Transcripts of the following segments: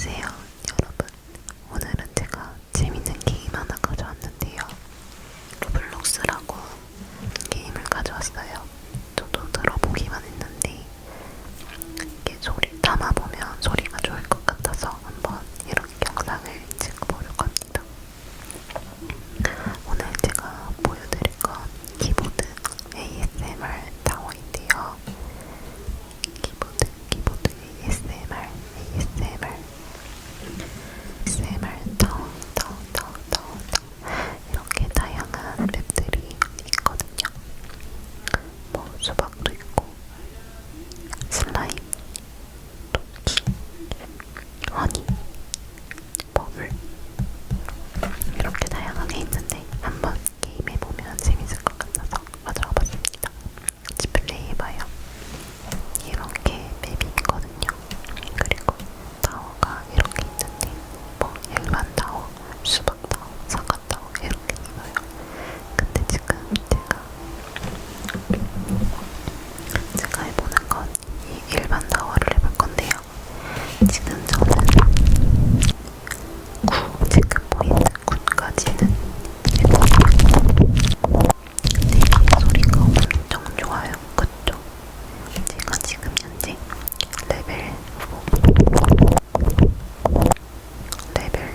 안녕하세요, 여러분. 오늘은 제가 재밌는 게임 하나 가져왔는데요. 로블록스라고 게임을 가져왔어요. 저도 들어보기만 했는데 이게 소리 담아보면 소리가 좋을 것 같아서 한번 이렇게 영상을 찍어보려고 합니다. 오늘 제가 보여드릴 건 키보드 ASMR 타워인데요. 키보드 ASMR 타워 이렇게 다양한 맵들이 있거든요. 뭐 수박도 있고 슬라임, 토끼, 허니, 버블 이렇게 다양하게 있는데 한번 게임해보면 재밌을 것 같아서 가져와봤습니다. 같이 플레이해봐요. 이렇게 맵이 있거든요. 그리고 타워가 이렇게 있는데 뭐 일반 타워, 수박 타워, 사과 타워 이렇게 있어요. 근데 지금 제가 해보는 건 이 일반 타워를 해볼 건데요. 지금 저는 지금 보이는 9까지는 되게 소리가 엄청 좋아요. 그쵸? 제가 지금 현재 레벨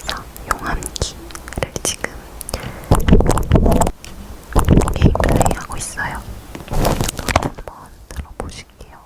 4 용암기를 지금 게임 플레이하고 있어요. 소리 한번 들어보실게요.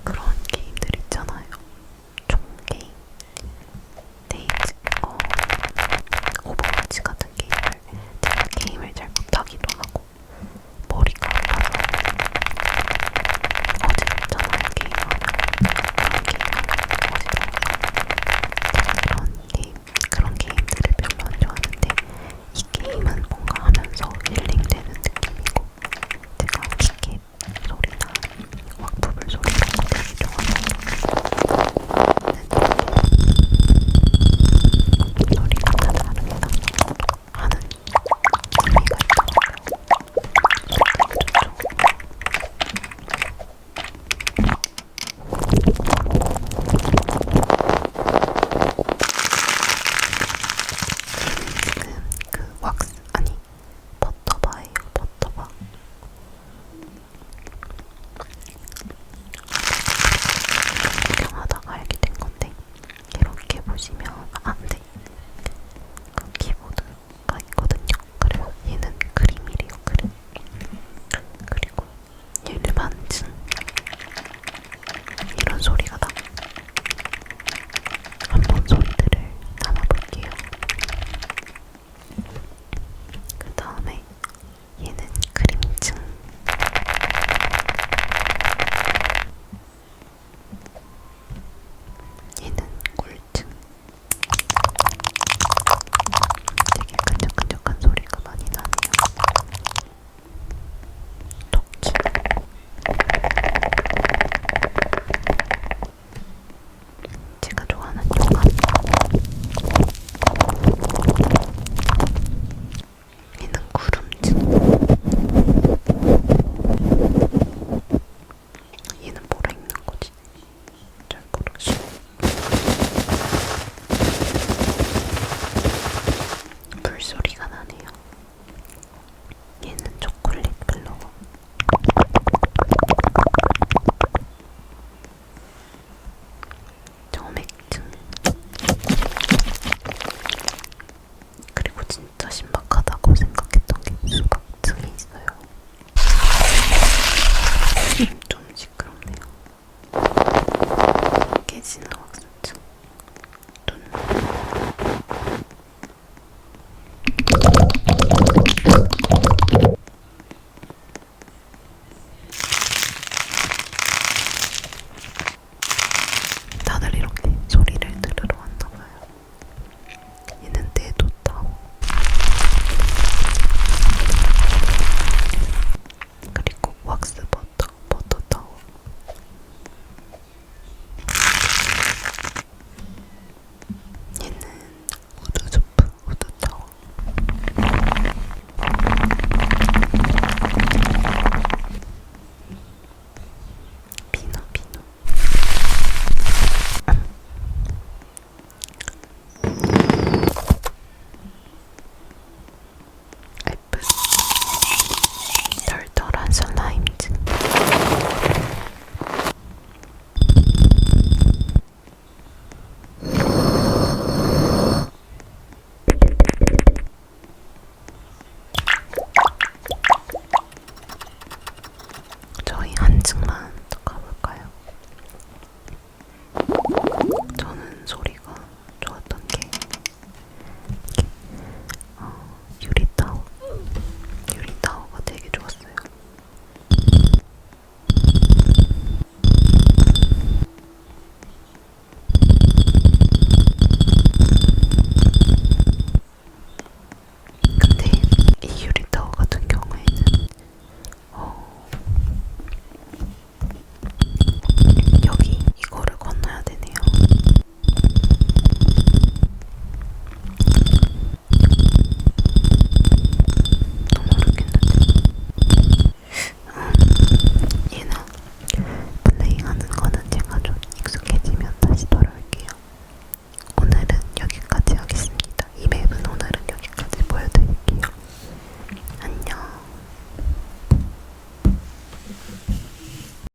그럼